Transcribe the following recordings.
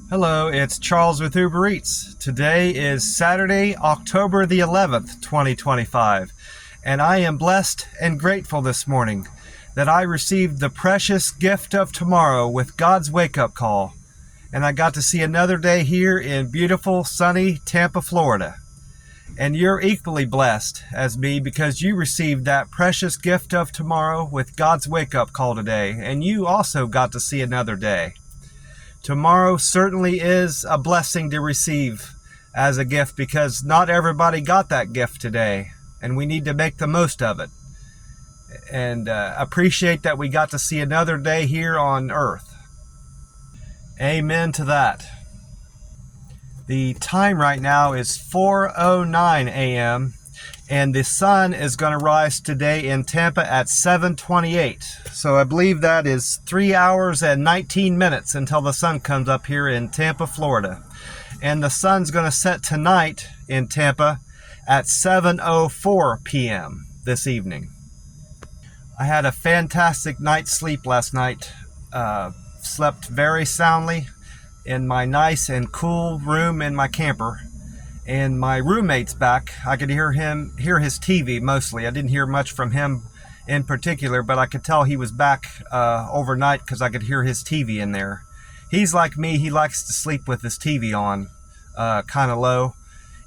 Hello, it's Charles with Uber Eats. Today is Saturday, October the 11th, 2025, and I am blessed and grateful this morning that I received the precious gift of tomorrow with God's wake-up call, and I got to see another day here in beautiful, sunny Tampa, Florida. And you're equally blessed as me because you received that precious gift of tomorrow with God's wake-up call today, and you also got to see another day. Tomorrow certainly is a blessing to receive as a gift because not everybody got that gift today, and we need to make the most of it and appreciate that we got to see another day here on earth. Amen to that. The time right now is 4:09 a.m. and the sun is going to rise today in Tampa at 7:28. So I believe that is 3 hours and 19 minutes until the sun comes up here in Tampa, Florida. And the sun's going to set tonight in Tampa at 7:04 p.m. this evening. I had a fantastic night's sleep last night. Slept very soundly in my nice and cool room in my camper. And my roommate's back. I could hear his TV mostly. I didn't hear much from him in particular, but I could tell he was back overnight because I could hear his TV in there. He's like me. He likes to sleep with his TV on kind of low.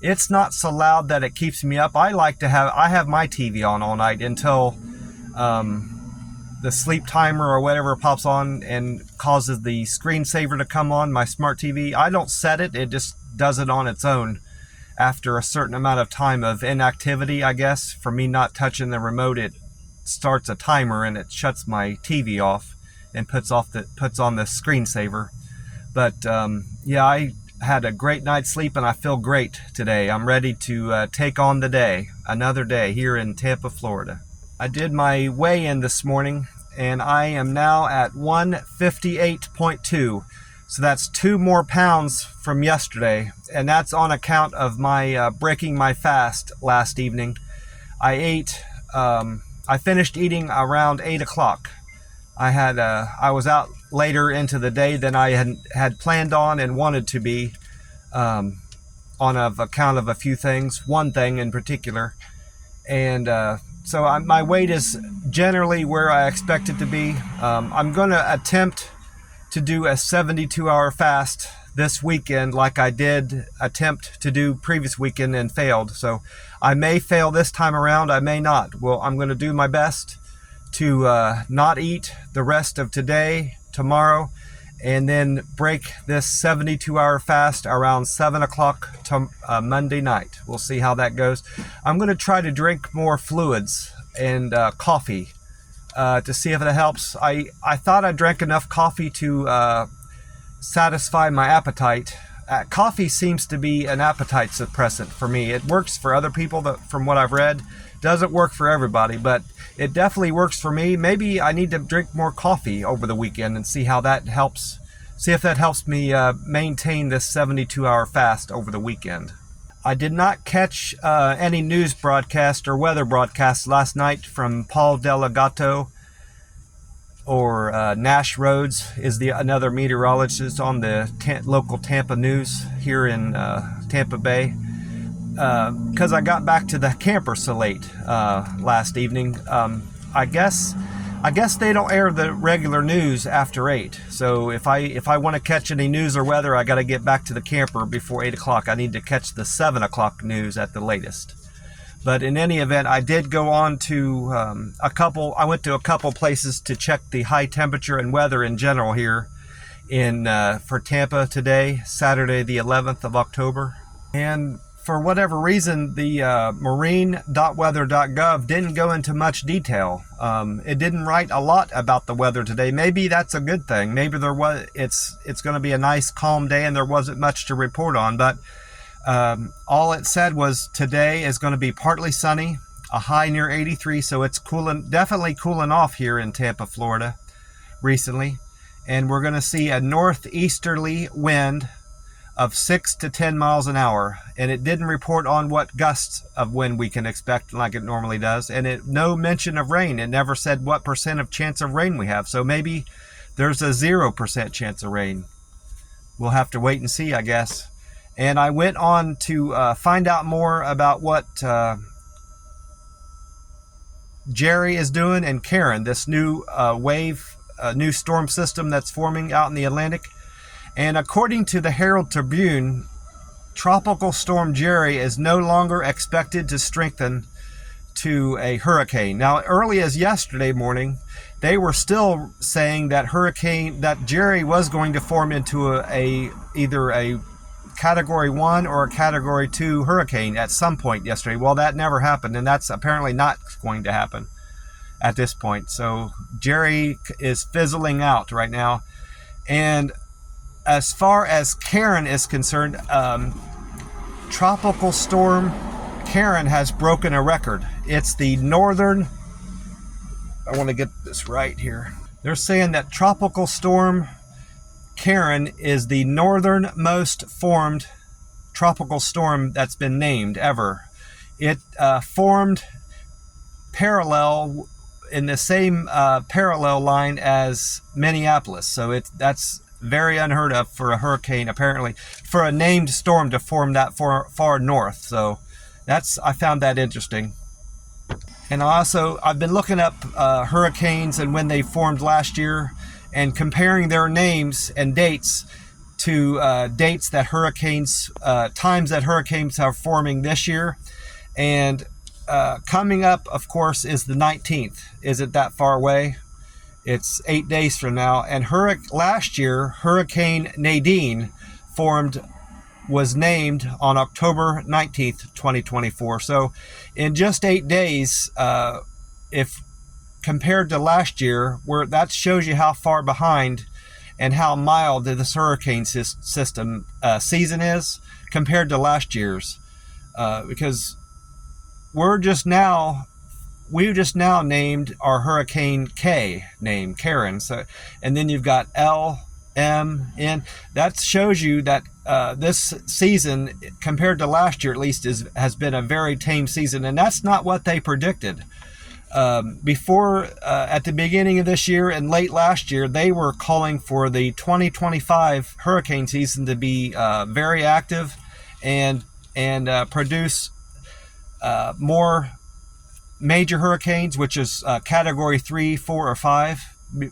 It's not so loud that it keeps me up. I have my TV on all night until the sleep timer or whatever pops on and causes the screensaver to come on, my smart TV. I don't set it. It just does it on its own. After a certain amount of time of inactivity, I guess, for me not touching the remote, it starts a timer and it shuts my TV off and puts on the screensaver. But yeah, I had a great night's sleep and I feel great today. I'm ready to take on the day, another day here in Tampa, Florida. I did my weigh-in this morning and I am now at 158.2. So that's 2 more pounds from yesterday, and that's on account of my breaking my fast last evening. I finished eating around 8 o'clock. I was out later into the day than I had planned on and wanted to be, on account of a few things, one thing in particular. And so my weight is generally where I expect it to be. I'm going to attempt to do a 72-hour fast this weekend like I did attempt to do previous weekend and failed. So I may fail this time around, I may not. Well, I'm going to do my best to not eat the rest of today, tomorrow, and then break this 72-hour fast around 7 o'clock to Monday night. We'll see how that goes. I'm going to try to drink more fluids and coffee to see if it helps. I thought I drank enough coffee to satisfy my appetite. Coffee seems to be an appetite suppressant for me. It works for other people, from what I've read. Doesn't work for everybody, but it definitely works for me. Maybe I need to drink more coffee over the weekend and see how that helps. See if that helps me maintain this 72-hour fast over the weekend. I did not catch any news broadcast or weather broadcast last night from Paul Delegato or Nash Rhodes is another meteorologist on the local Tampa news here in Tampa Bay. Because I got back to the camper so late last evening. I guess they don't air the regular news after 8. So if I want to catch any news or weather, I got to get back to the camper before 8 o'clock. I need to catch the 7 o'clock news at the latest. But in any event, I did go on to I went to a couple places to check the high temperature and weather in general here for Tampa today, Saturday the 11th of October. And for whatever reason, the marine.weather.gov didn't go into much detail. It didn't write a lot about the weather today. Maybe that's a good thing. Maybe it's going to be a nice calm day and there wasn't much to report on. But all it said was today is going to be partly sunny, a high near 83. So it's definitely cooling off here in Tampa, Florida recently. And we're going to see a northeasterly wind of 6 to 10 miles an hour, and it didn't report on what gusts of wind we can expect like it normally does, and no mention of rain. It never said what % of chance of rain we have, so maybe there's a 0% chance of rain. we'll have to wait and see, I guess. And I went on to find out more about what Jerry is doing and Karen, this new new storm system that's forming out in the Atlantic. And according to the Herald Tribune, Tropical Storm Jerry is no longer expected to strengthen to a hurricane. Now, early as yesterday morning, they were still saying that Jerry was going to form into either a Category 1 or a Category 2 hurricane at some point yesterday. Well, that never happened, and that's apparently not going to happen at this point. So Jerry is fizzling out right now. And as far as Karen is concerned, Tropical Storm Karen has broken a record. It's the northern, I want to get this right here. They're saying that Tropical Storm Karen is the northernmost formed tropical storm that's been named ever. It formed parallel in the same parallel line as Minneapolis. So that's very unheard of for a hurricane, apparently, for a named storm to form that far north. So I found that interesting. And I've been looking up hurricanes and when they formed last year, and comparing their names and dates to dates that times that hurricanes are forming this year. And coming up, of course, is the 19th. Isn't that far away? It's 8 days from now. And last year, Hurricane Nadine was named on October 19th, 2024. So in just 8 days, if compared to last year, that shows you how far behind and how mild this hurricane season is compared to last year's, because we just now named our Hurricane K name, Karen. So, and then you've got L, M, N. That shows you that this season, compared to last year at least, has been a very tame season, and that's not what they predicted. Before, at the beginning of this year and late last year, they were calling for the 2025 hurricane season to be very active and produce more major hurricanes, which is Category 3, 4, or 5,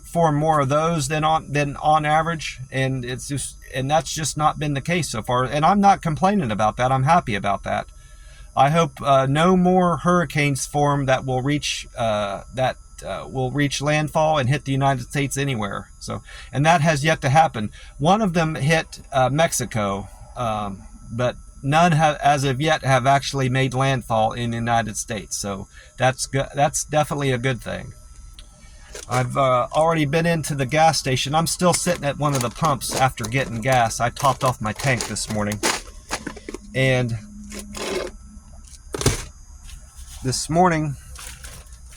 form more of those than on average, and that's just not been the case so far. And I'm not complaining about that. I'm happy about that. I hope no more hurricanes form that will reach landfall and hit the United States anywhere. So, and that has yet to happen. One of them hit Mexico, but none as of yet have actually made landfall in the United States. So that's definitely a good thing. I've already been into the gas station. I'm still sitting at one of the pumps after getting gas. I topped off my tank this morning, and this morning,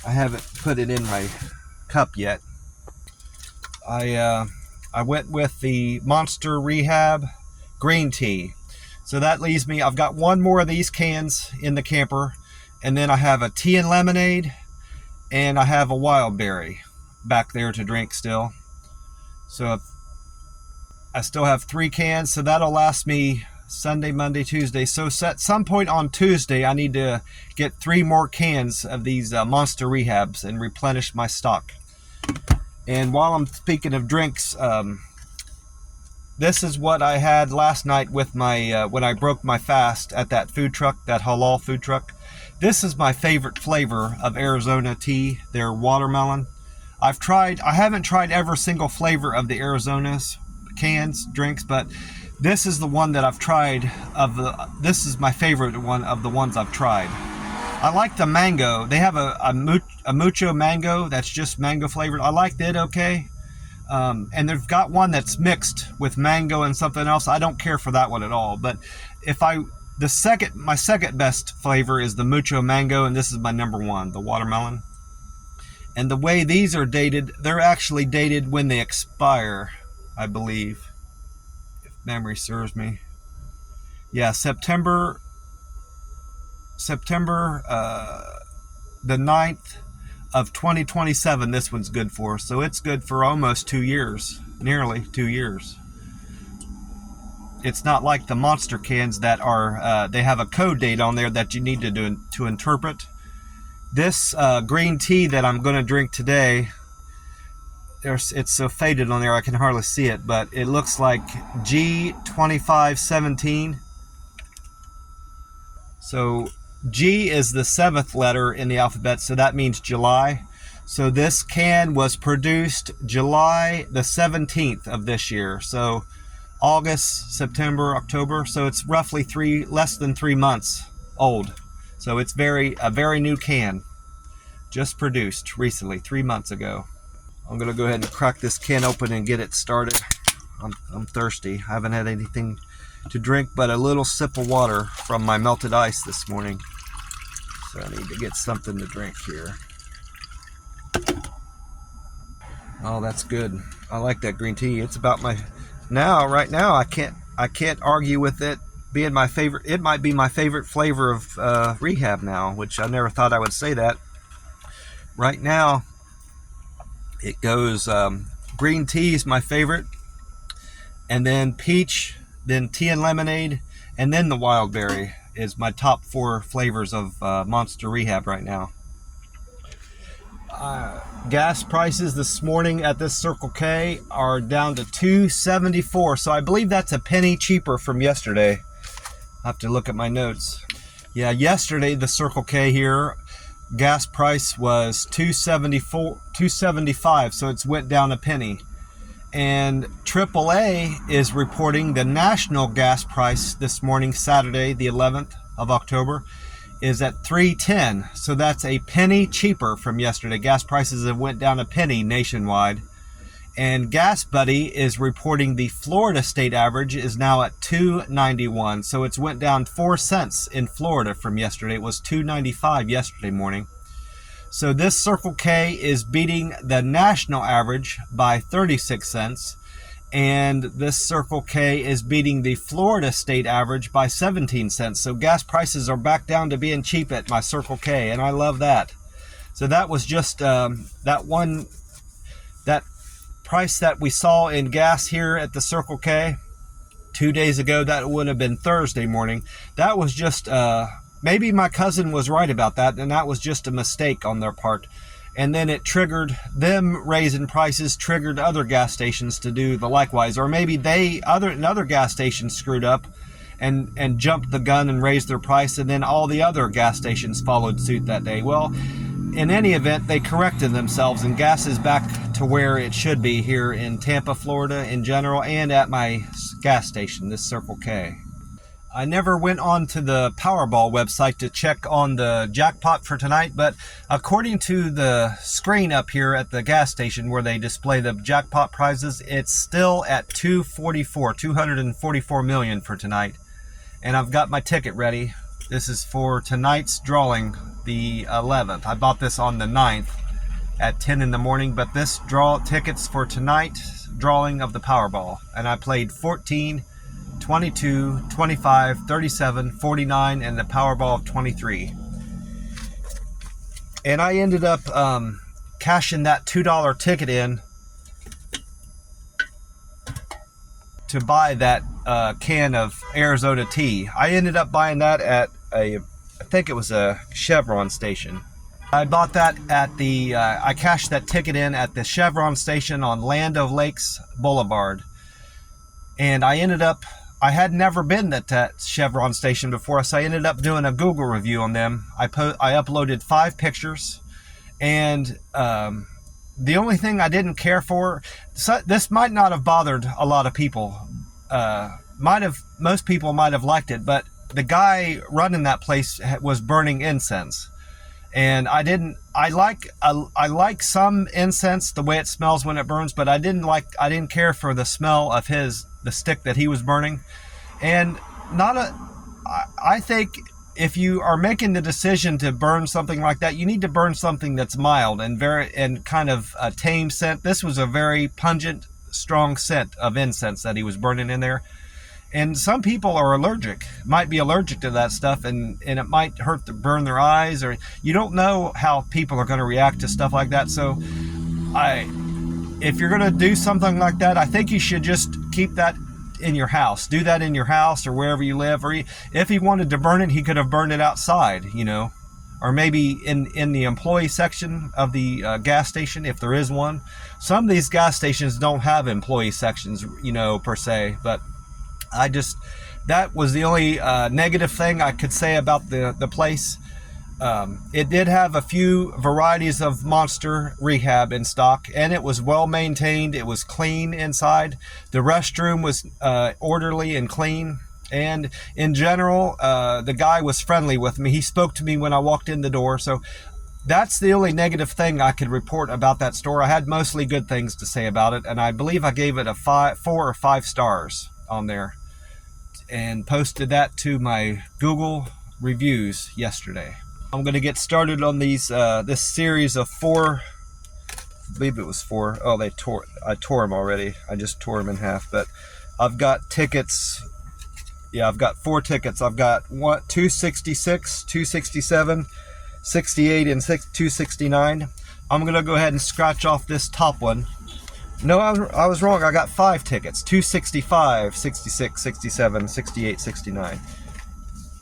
I haven't put it in my cup yet. I went with the Monster Rehab green tea. So that leaves me, I've got one more of these cans in the camper, and then I have a tea and lemonade, and I have a wild berry back there to drink still. So I still have 3 cans, so that'll last me Sunday, Monday, Tuesday. So at some point on Tuesday, I need to get 3 more cans of these Monster Rehabs and replenish my stock. And while I'm speaking of drinks, this is what I had last night with my when I broke my fast at that food truck, that halal food truck. This is my favorite flavor of Arizona tea, their watermelon. I haven't tried every single flavor of the Arizona's drinks, but this is the one that I've tried this is my favorite one of the ones I've tried. I like the mango. They have a mucho mango that's just mango flavored. I liked it okay. And they've got one that's mixed with mango and something else. I don't care for that one at all. But my second best flavor is the mucho mango, and this is my number 1, the watermelon. And the way these are dated, they're actually dated when they expire, I believe, if memory serves me. Yeah, September the 9th of 2027, this one's good for. So it's good for almost 2 years, nearly 2 years. It's not like the monster cans that are, they have a code date on there that you need to interpret. This green tea that I'm going to drink today, it's so faded on there I can hardly see it, but it looks like G2517. So G is the 7th letter in the alphabet, so that means July. So this can was produced July the 17th of this year. So August, September, October. So it's roughly less than 3 months old. So it's a very new can, just produced recently, 3 months ago. I'm gonna go ahead and crack this can open and get it started. I'm thirsty. I haven't had anything to drink but a little sip of water from my melted ice this morning. So I need to get something to drink here. Oh, that's good. I like that green tea. It's about right now I can't argue with it being my favorite. It might be my favorite flavor of rehab now, which I never thought I would say that. Right now it goes green tea is my favorite, and then peach, then tea and lemonade, and then the wild berry is my top 4 flavors of Monster Rehab right now. Gas prices this morning at this Circle K are down to $2.74, so I believe that's a penny cheaper from yesterday. I have to look at my notes. Yeah, yesterday the Circle K here, gas price was $2.75, so it's went down a penny. And AAA is reporting the national gas price this morning, Saturday the 11th of October, is at $3.10, so that's a penny cheaper from yesterday. Gas prices have went down a penny nationwide. And Gas Buddy is reporting the Florida state average is now at $2.91, so it's went down 4 cents in Florida from yesterday. It was $2.95 yesterday morning. So this Circle K is beating the national average by 36 cents, and this Circle K is beating the Florida state average by 17 cents. So gas prices are back down to being cheap at my Circle K, and I love that. So that was just that price that we saw in gas here at the Circle K 2 days ago. That would have been Thursday morning. That was just maybe my cousin was right about that, and that was just a mistake on their part. And then it triggered them raising prices, triggered other gas stations to do the likewise. Or maybe another gas station screwed up and jumped the gun and raised their price, and then all the other gas stations followed suit that day. Well, in any event, they corrected themselves, and gas is back to where it should be here in Tampa, Florida in general, and at my gas station, this Circle K. I never went on to the Powerball website to check on the jackpot for tonight, but according to the screen up here at the gas station where they display the jackpot prizes, it's still at 244 million for tonight. And I've got my ticket ready. This is for tonight's drawing, the 11th. I bought this on the 9th at 10 in the morning, but this tickets for tonight's drawing of the Powerball. And I played 14, 22, 25, 37, 49, and the Powerball of 23. And I ended up cashing that $2 ticket in to buy that can of Arizona tea. I ended up buying that at I think it was a Chevron station. I bought that at I cashed that ticket in at the Chevron station on Land O'Lakes Boulevard. And I had never been at that Chevron station before, so I ended up doing a Google review on them. I uploaded 5 pictures, and the only thing I didn't care for, this might not have bothered a lot of people. Most people might have liked it, but the guy running that place was burning incense. And I like some incense, the way it smells when it burns, but I didn't care for the smell of the stick that he was burning. And I think if you are making the decision to burn something like that, you need to burn something that's mild and kind of a tame scent. This was a very pungent, strong scent of incense that he was burning in there. And some people might be allergic to that stuff, and it might burn their eyes, or you don't know how people are going to react to stuff like that. So if you're going to do something like that, I think you should just keep that in your house. Do that in your house or wherever you live. Or if he wanted to burn it, he could have burned it outside, you know, or maybe in the employee section of the gas station, if there is one. Some of these gas stations don't have employee sections, you know, per se, but that was the only negative thing I could say about the place. It did have a few varieties of Monster Rehab in stock, and it was well maintained. It was clean inside. The restroom was orderly and clean. And in general, the guy was friendly with me. He spoke to me when I walked in the door. So that's the only negative thing I could report about that store. I had mostly good things to say about it, and I believe I gave it a 4 or 5 stars on there and posted that to my Google reviews yesterday. I'm going to get started on these this series of 4. I believe it was 4. Oh, I tore them already. I just tore them in half. But I've got tickets. Yeah, I've got 4 tickets. I've got 266, 267, 68, and 269. I'm going to go ahead and scratch off this top one. No, I was wrong. I got 5 tickets. 265, 66, 67, 68, 69.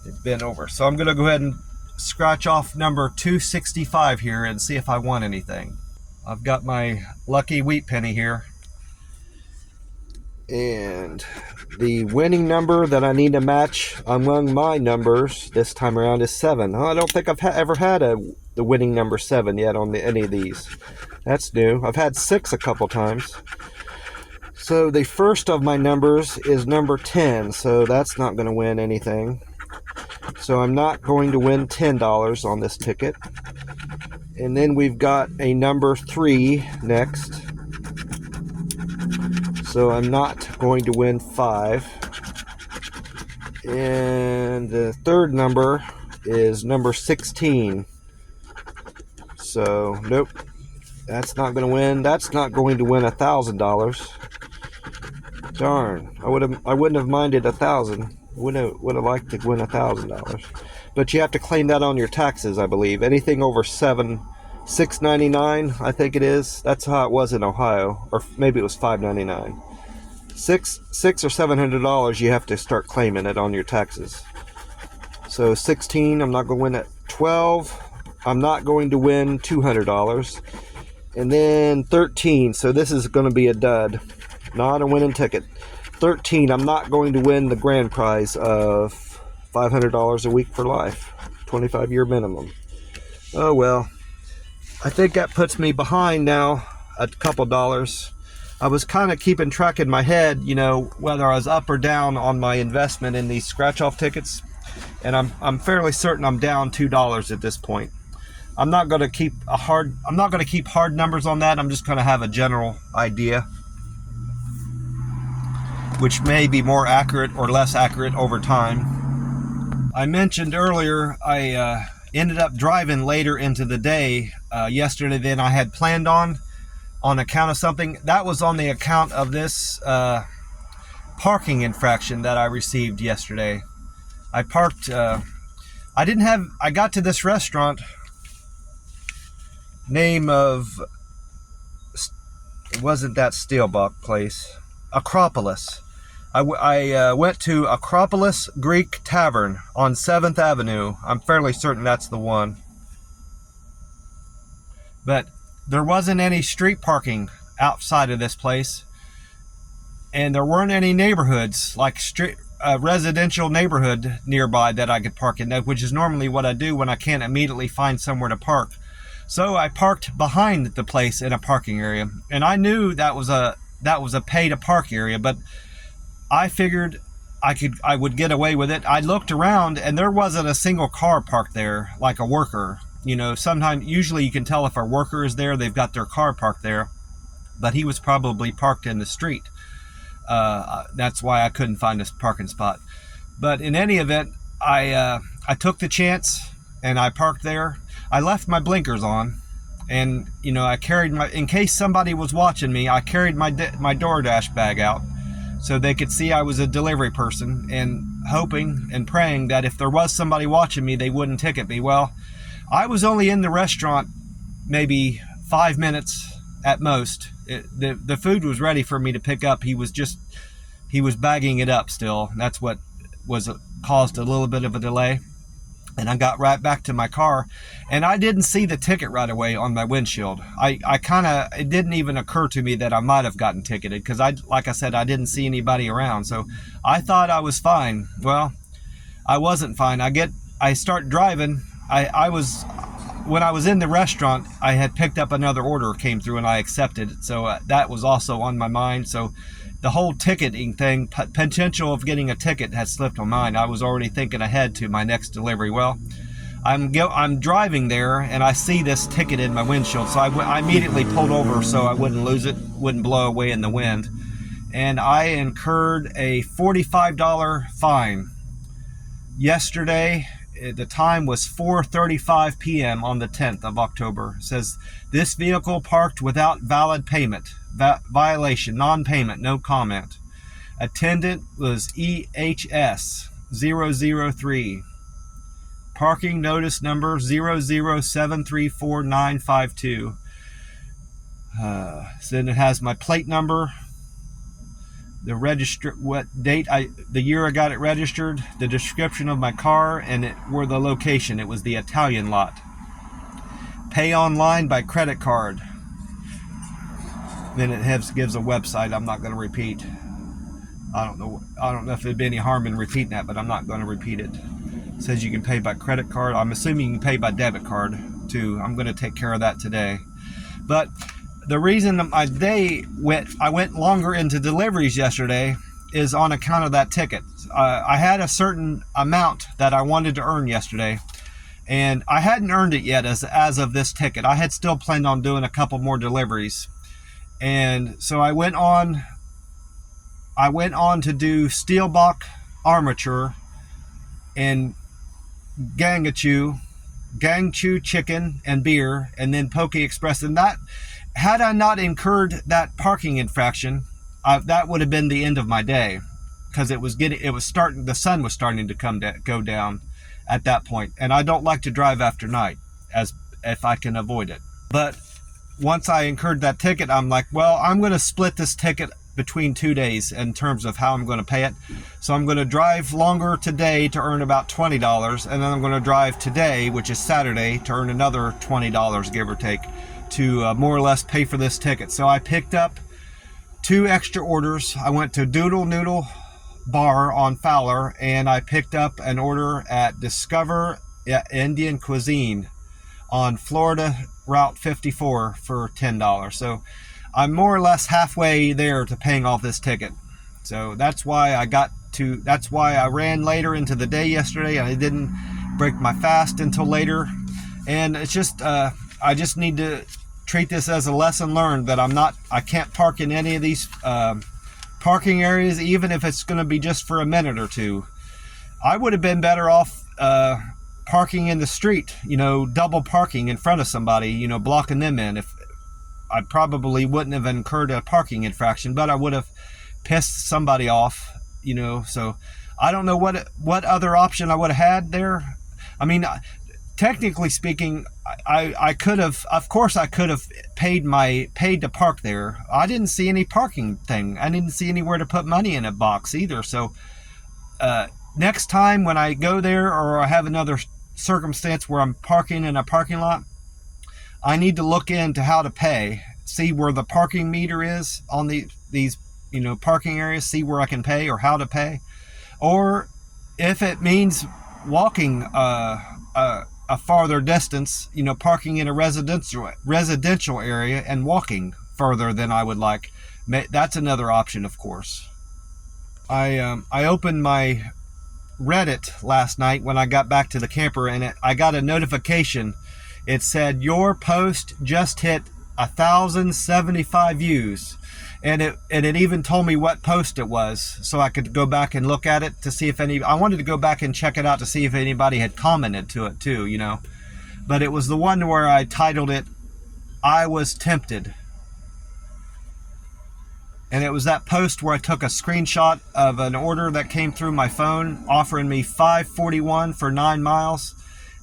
It's been over. So I'm going to go ahead and scratch off number 265 here and see if I won anything. I've got my lucky wheat penny here. And the winning number that I need to match among my numbers this time around is 7. I don't think I've ever had the winning number 7 yet on any of these. That's new. I've had 6 a couple times. So the first of my numbers is number 10, so that's not going to win anything. So I'm not going to win $10 on this ticket. And then we've got a number 3 next. So I'm not going to win 5. And the third number is number 16. So nope, that's not going to win. That's not going to win $1,000. Darn, I wouldn't have minded 1,000. Would have liked to win $1,000. But you have to claim that on your taxes, I believe. Anything over $6.99, I think it is. That's how it was in Ohio, or maybe it was $5.99. $600 or $700, you have to start claiming it on your taxes. So 16, I'm not going to win it. 12, I'm not going to win $200. And then 13, so this is going to be a dud, not a winning ticket. 13, I'm not going to win the grand prize of $500 a week for life, 25-year minimum. Oh well, I think that puts me behind now a couple dollars. I was kind of keeping track in my head, you know, whether I was up or down on my investment in these scratch-off tickets, and I'm fairly certain I'm down $2 at this point. I'm not going to keep hard numbers on that. I'm just going to have a general idea, which may be more accurate or less accurate over time. I mentioned earlier I ended up driving later into the day yesterday than I had planned on account of something. That was on the account of this parking infraction that I received yesterday. I parked, I got to this restaurant, name of, it wasn't that Steelbuck place, Acropolis. I went to Acropolis Greek Tavern on 7th Avenue. I'm fairly certain that's the one. But there wasn't any street parking outside of this place. And there weren't any neighborhoods, like residential neighborhood nearby that I could park in, which is normally what I do when I can't immediately find somewhere to park. So I parked behind the place in a parking area. And I knew that was a pay to park area, but I figured I would get away with it. I looked around and there wasn't a single car parked there, like a worker. You know, usually you can tell if a worker is there, they've got their car parked there, but he was probably parked in the street. That's why I couldn't find a parking spot. But in any event, I took the chance and I parked there. I left my blinkers on, and you know, I carried in case somebody was watching me, I carried my DoorDash bag out so they could see I was a delivery person, and hoping and praying that if there was somebody watching me, they wouldn't ticket me. Well, I was only in the restaurant maybe 5 minutes at most. The food was ready for me to pick up. He was just he was bagging it up still. That's what caused a little bit of a delay. And I got right back to my car, and I didn't see the ticket right away on my windshield. It didn't even occur to me that I might have gotten ticketed, because like I said, I didn't see anybody around. So I thought I was fine. Well, I wasn't fine. I start driving. When I was in the restaurant, I had picked up another order, came through, and I accepted it. So that was also on my mind. So the whole ticketing thing, potential of getting a ticket, had slipped my mind. I was already thinking ahead to my next delivery. Well, I'm driving there, and I see this ticket in my windshield, so I immediately pulled over so I wouldn't lose it, wouldn't blow away in the wind. And I incurred a $45 fine. Yesterday, the time was 4:35 p.m. on the 10th of October. It says, this vehicle parked without valid payment. Violation, non-payment, no comment. Attendant was EHS 003. Parking notice number 007349552. Then it has my plate number, the the year I got it registered, the description of my car, and where the location. It was the Italian lot. Pay online by credit card. Then it gives a website I'm not going to repeat. I don't know if there'd be any harm in repeating that, but I'm not going to repeat it. It says you can pay by credit card. I'm assuming you can pay by debit card too. I'm going to take care of that today. But the reason I went longer into deliveries yesterday is on account of that ticket. I had a certain amount that I wanted to earn yesterday, and I hadn't earned it yet as of this ticket. I had still planned on doing a couple more deliveries. And so I went on to do steel block armature and gangchu chicken and beer, and then Poke Express. And that, had I not incurred that parking infraction, that would have been the end of my day, because the sun was starting to go down at that point. And I don't like to drive after night, if I can avoid it. But once I incurred that ticket, I'm like, well, I'm going to split this ticket between 2 days in terms of how I'm going to pay it. So I'm going to drive longer today to earn about $20, and then I'm going to drive today, which is Saturday, to earn another $20, give or take, to more or less pay for this ticket. So I picked up 2 extra orders. I went to Doodle Noodle Bar on Fowler, and I picked up an order at Discover Indian Cuisine on Florida Route 54 for $10. So I'm more or less halfway there to paying off this ticket. So that's why I ran later into the day yesterday, and I didn't break my fast until later. And it's just, I just need to treat this as a lesson learned, that I can't park in any of these parking areas, even if it's going to be just for a minute or two. I would have been better off parking in the street, double parking in front of somebody, blocking them in. If I probably wouldn't have incurred a parking infraction, but I would have pissed somebody off, so I don't know what other option I would have had there. I mean, technically speaking, I could have, of course I could have paid to park there. I didn't see any parking thing. I didn't see anywhere to put money in a box either. So next time when I go there, or I have another circumstance where I'm parking in a parking lot, I need to look into how to pay, see where the parking meter is on these parking areas, see where I can pay or how to pay. Or if it means walking a farther distance, parking in a residential area and walking further than I would like, that's another option, of course. I opened my Reddit last night when I got back to the camper, and I got a notification. It said, your post just hit 1,075 views. And it even told me what post it was, so I could go back and look at it to see if I wanted to go back and check it out to see if anybody had commented to it too, But it was the one where I titled it, I Was Tempted. And it was that post where I took a screenshot of an order that came through my phone offering me $5.41 for 9 miles.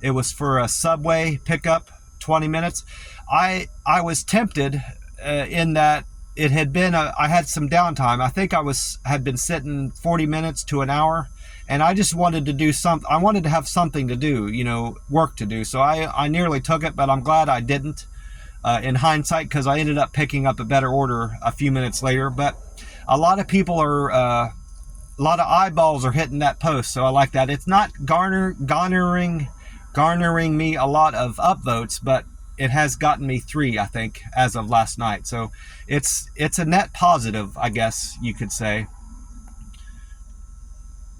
It was for a Subway pickup, 20 minutes. I was tempted in that it had been I had some downtime. I think had been sitting 40 minutes to an hour, and I just wanted to do something. I wanted to have something to do, work to do. So I nearly took it, but I'm glad I didn't. In hindsight, because I ended up picking up a better order a few minutes later. But a lot of people a lot of eyeballs are hitting that post, so I like that. It's not garnering me a lot of upvotes, but it has gotten me 3, I think, as of last night. So it's a net positive, I guess you could say.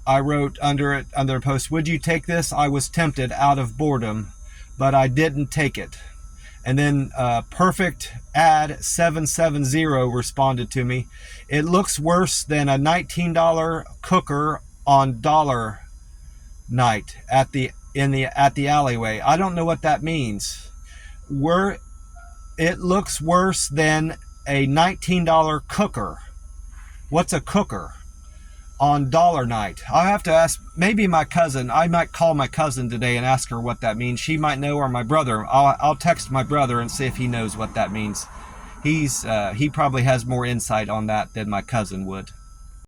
I wrote under a post, "Would you take this? I was tempted out of boredom, but I didn't take it." And then Perfect Ad 770 responded to me. "It looks worse than a $19 cooker on dollar night at the alleyway." I don't know what that means. It looks worse than a $19 cooker. What's a cooker? On dollar night. I'll have to ask maybe my cousin. I might call my cousin today and ask her what that means. She might know, or my brother. I'll text my brother and see if he knows what that means. He probably has more insight on that than my cousin would.